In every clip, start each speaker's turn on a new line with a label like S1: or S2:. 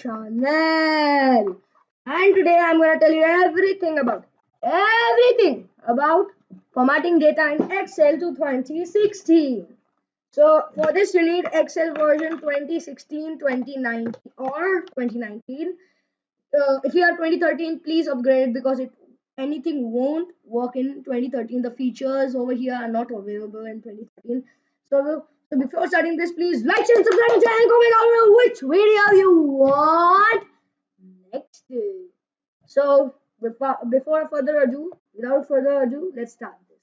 S1: channel. And today I'm going to tell you everything about formatting data in Excel to 2016. So for this you need Excel version 2016, 2019 or 2019. If you are 2013, please upgrade it because anything won't work in 2013. The features over here are not available in 2013. So before starting this, please like, share, subscribe, and comment down which video you want next. So without further ado, let's start this.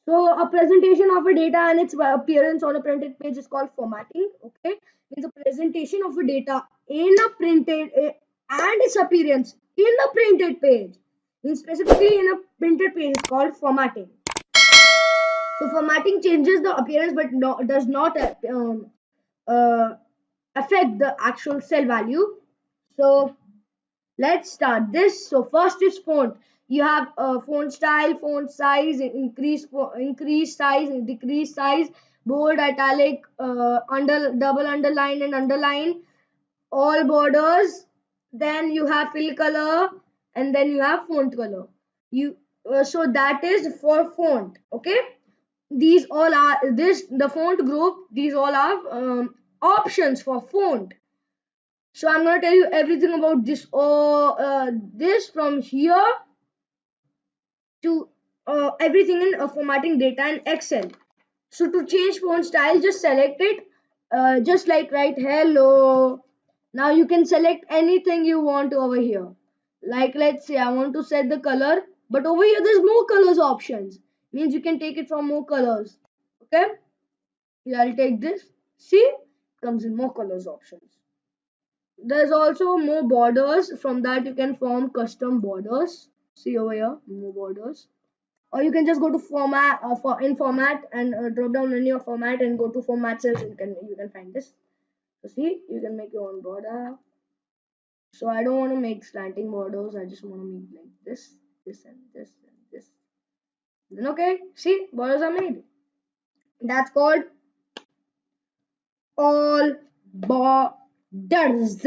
S1: So a presentation of a data and its appearance on a printed page is called formatting. Okay, means a presentation of a data in a printed and its appearance in a printed page. Means specifically in a printed page is called formatting. So formatting changes the appearance but does not uh, affect the actual cell value. So let's start this. So first is font. You have font style, font size, increase size, decrease size, bold, italic, double underline and underline, all borders. Then you have fill color, and then you have font color. You So that is for font. Okay, these all are the font group. These all are options for font. So I'm going to tell you everything about this from here to everything in formatting data in Excel. So to change font style, just select it, just like write hello. Now you can select anything you want over here. Like let's say I want to set the color, but over here there's more colors options. Means you can take it from more colors. Okay, here I'll take this. See, comes in more colors options. There's also more borders. From that you can form custom borders. See over here, more borders. Or you can just go to format format and drop down menu of format and go to format cells. You can find this. So see, you can make your own border. So I don't want to make slanting borders. I just want to make like this, this, and this, and this. Then okay, see, borders are made. That's called all borders.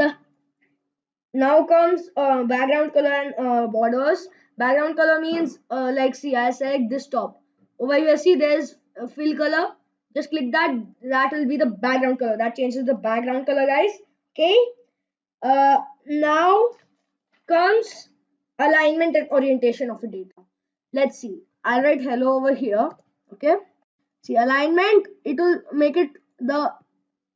S1: Now comes background color and borders. Background color means like see I select this top. Over here see there's fill color. Just click that. That will be the background color. That changes the background color, guys. Okay. Now comes alignment and orientation of the data. Let's see. I'll write hello over here. Okay. See alignment. It will make it the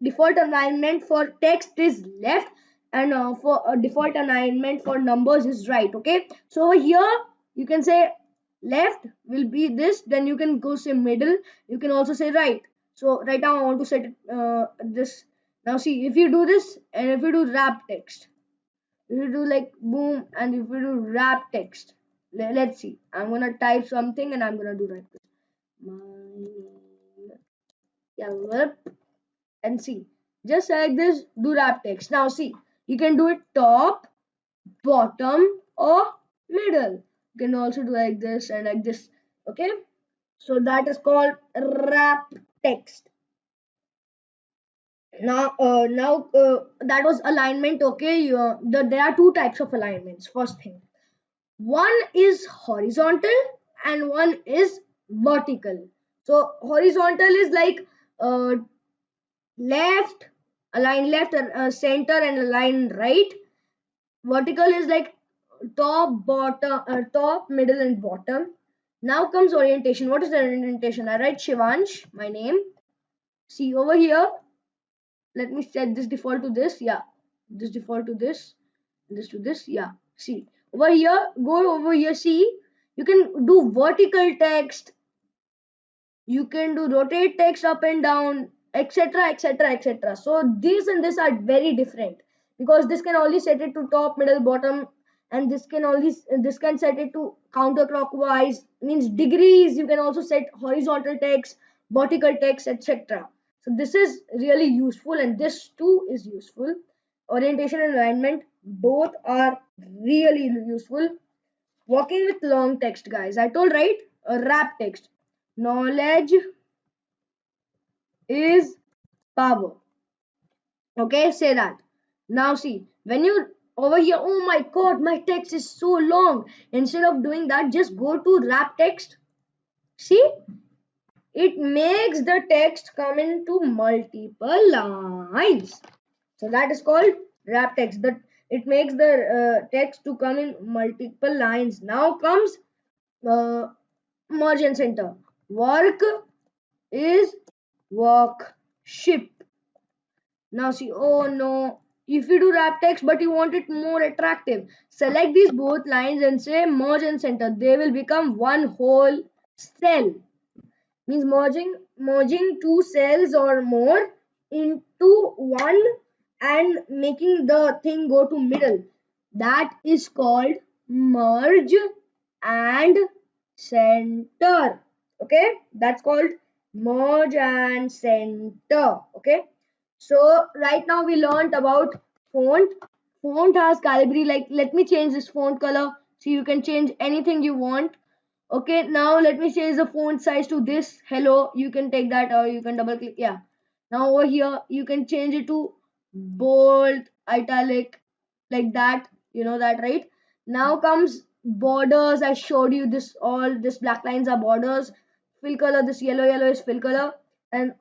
S1: default alignment for text is left and for default alignment for numbers is right. Okay, so over here you can say left will be this, then you can go say middle, you can also say right. So right now I want to set it this. Now see, if you do this and if you do wrap text, if you do like boom and if you do wrap text, let's see, I'm gonna type something and I'm gonna do like this. Yeah, and see, just like this, do wrap text. Now see, you can do it top, bottom, or middle. You can also do like this and like this. Okay, so that is called wrap text. Now that was alignment. Okay, there are two types of alignments. First thing, one is horizontal and one is vertical. So horizontal is like left, align left, center, and align right. Vertical is like top, bottom, top, middle, and bottom. Now comes orientation. What is the orientation? I write Shivansh, my name. See over here. Let me set this default to this. Yeah, this default to this. This to this. Yeah. See over here. Go over here. See, you can do vertical text. You can do rotate text up and down, etc, etc, etc. So these and this are very different because this can only set it to top, middle, bottom, and this can set it to counterclockwise, means degrees. You can also set horizontal text, vertical text, etc. So this is really useful and this too is useful. Orientation and alignment both are really useful. Working with long text, guys, I told right, a wrap text. Knowledge is power. Okay, say that. Now see, when you over here, oh my god, my text is so long. Instead of doing that, just go to wrap text. See, it makes the text come into multiple lines. So that is called wrap text. That it makes the text to come in multiple lines. Now comes uh, merge and center. Work is workship. Now see, oh no, if you do wrap text but you want it more attractive, select these both lines and say merge and center. They will become one whole cell. Means merging two cells or more into one and making the thing go to middle. That is called merge and center. Okay, that's called merge and center. Okay, so right now we learned about font. Font has Calibri. Like, let me change this font color. So you can change anything you want. Okay, now let me change the font size to this. Hello, you can take that or you can double click. Yeah. Now over here, you can change it to bold, italic, like that. You know that, right? Now comes borders. I showed you this. All this black lines are borders. Fill color. This yellow is fill color. And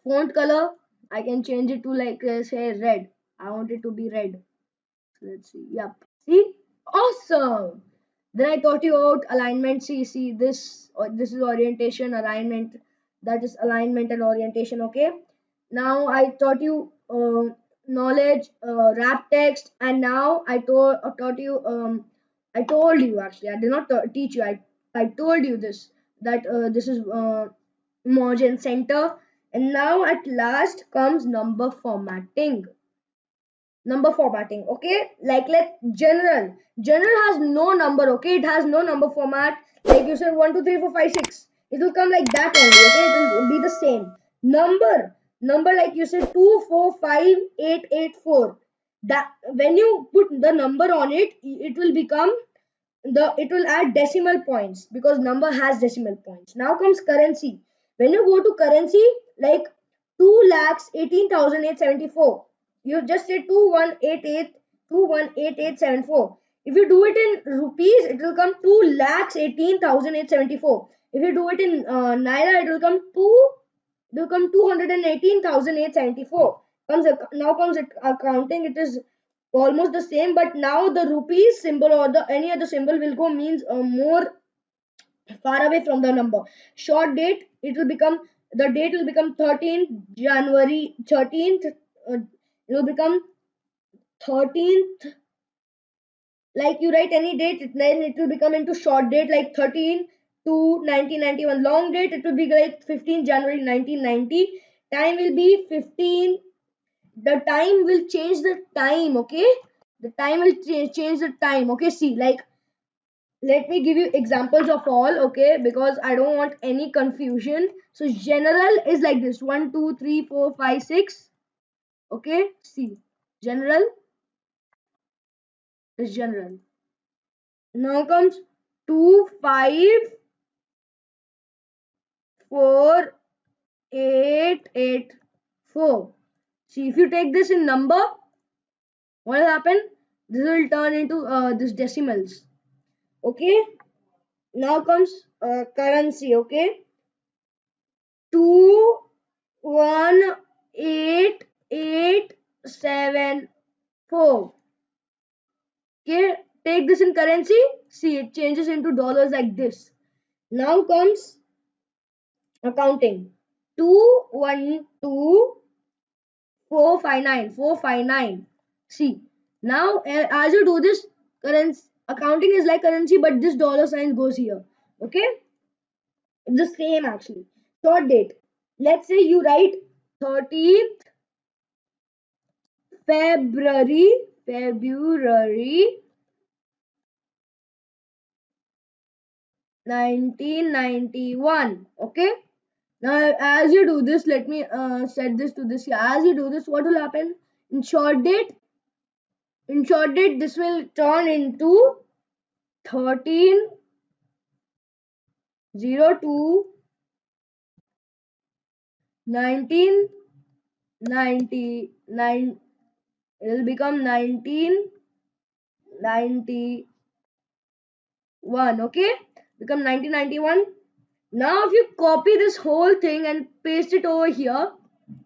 S1: font color, I can change it to like say red. I want it to be red. So let's see. Yep. See? Awesome. Then I taught you about alignment. See this. This is orientation, alignment. That is alignment and orientation. Okay. Now I taught you knowledge, wrap text, and now taught you. I told you actually. I did not teach you. I told you this that this is merge and center. And now at last comes number formatting. Number formatting. Okay, like let general has no number. Okay, it has no number format. Like you said 1 2 3 4 5 6, it will come like that only. Okay, it will be the same number like you said 2 4 5 8 8 4. That when you put the number on it, it will become it will add decimal points because number has decimal points. Now comes currency. When you go to currency, like 2,18,874, you just say 2188 If you do it in rupees, it will come 2,18,874. If you do it in naira, it will come 218,874. Now comes it accounting. It is almost the same, but now the rupees symbol or the any other symbol will go means more far away from the number. Short date, the date will become 13th January 13th. It will become 13th. Like you write any date, then it will become into short date like 13 to 1991. Long date, it will be like 15 January 1990. Time will be 15. The time will change the time. Okay, the time will change the time. Okay, see, like let me give you examples of all. Okay, because I don't want any confusion. So general is like this: 1 2 3 4 5 6. Okay, see, general is general. Now comes 2 5 4 8 8 4. See, if you take this in number, what will happen? This will turn into this decimals. Okay, now comes currency. Okay, 218,874. Okay, take this in currency. See, it changes into dollars like this. Now comes accounting. 212,459. See, now as you do this, currency accounting is like currency, but this dollar sign goes here. Okay, it's the same actually. Short date. Let's say you write 13th February 1991. Okay, now as you do this, let me set this to this here. As you do this, what will happen in short date? In short date, this will turn into 1302 1999. It will become 1991. Okay, become 1991. Now if you copy this whole thing and paste it over here,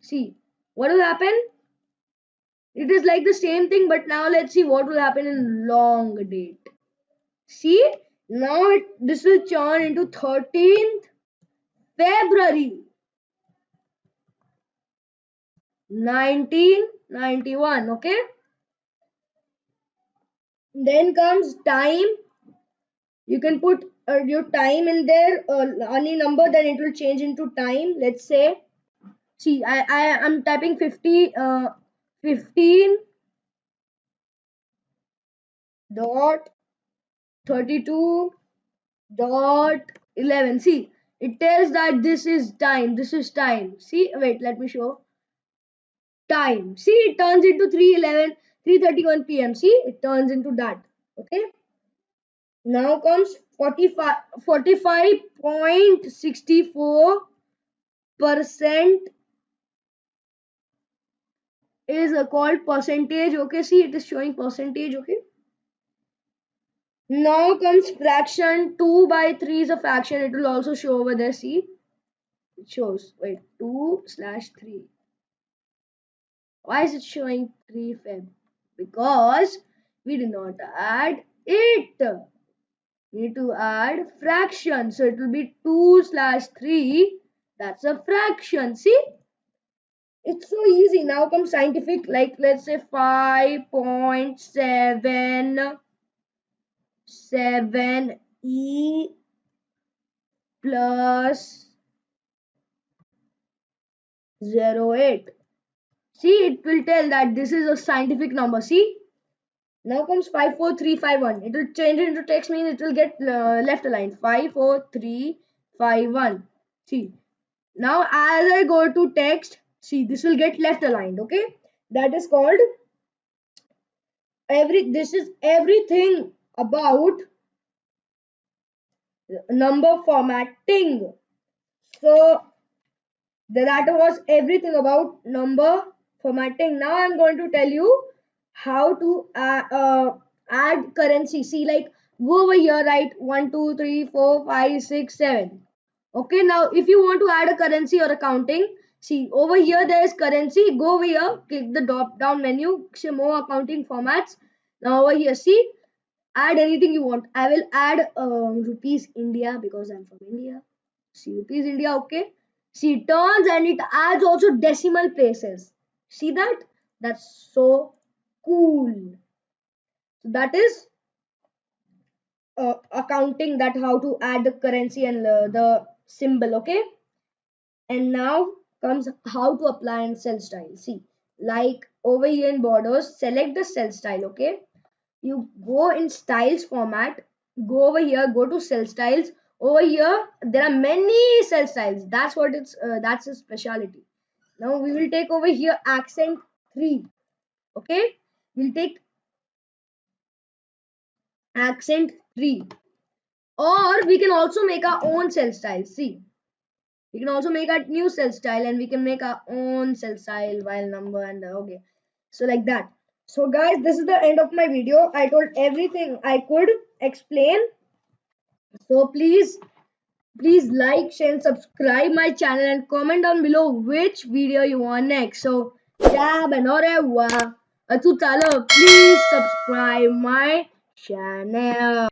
S1: see what will happen. It is like the same thing, but now let's see what will happen in long date. See, now this will turn into 13th February 1991. Okay, then comes time. You can put your time in there, any number, then it will change into time. Let's say, see, I'm typing 15 dot 32 dot 11. See, it tells that this is time. This is time. See, wait, let me show time. See, it turns into 3:11, 3:31 p.m. See, it turns into that. Okay. Now comes 45.64% is called percentage. Okay, see, it is showing percentage. Okay. Now comes fraction. 2 by 3 is a fraction. It will also show over there. See, it shows. Wait, 2/3. Why is it showing 3 Feb? Because we did not add it. We need to add fraction. So it will be 2/3. That's a fraction. See? It's so easy. Now comes scientific, like let's say 5.77 E plus 0.8. See, it will tell that this is a scientific number. See? Now comes 54351. It will change it into text, means it will get left aligned. 54351. See, now as I go to text, see, this will get left aligned. Okay, that is called this is everything about number formatting. So that was everything about number formatting. Now I'm going to tell you how to add currency. See, like, go over here, write 1 2 3 4 5 6 7. Okay, now if you want to add a currency or accounting, see over here there is currency. Go over here, click the drop down menu, say more accounting formats. Now over here, see, add anything you want. I will add rupees India because I'm from India. See, rupees India. Okay, see, it turns and it adds also decimal places. See that? That's so cool. So that is accounting, that how to add the currency and the symbol. Okay, and now comes how to apply and cell style. See, like over here in borders, select the cell style. Okay, you go in styles format, go over here, go to cell styles. Over here there are many cell styles. That's what it's that's a specialty. Now we will take over here accent 3. Okay, we'll take accent 3, or we can also make our own cell style. See, we can also make a new cell style and we can make our own cell style while number and okay, so like that. So guys, this is the end of my video. I told everything I could explain. So please like, share and subscribe my channel and comment down below which video you want next. So jab and orewa atutalo, please subscribe my channel.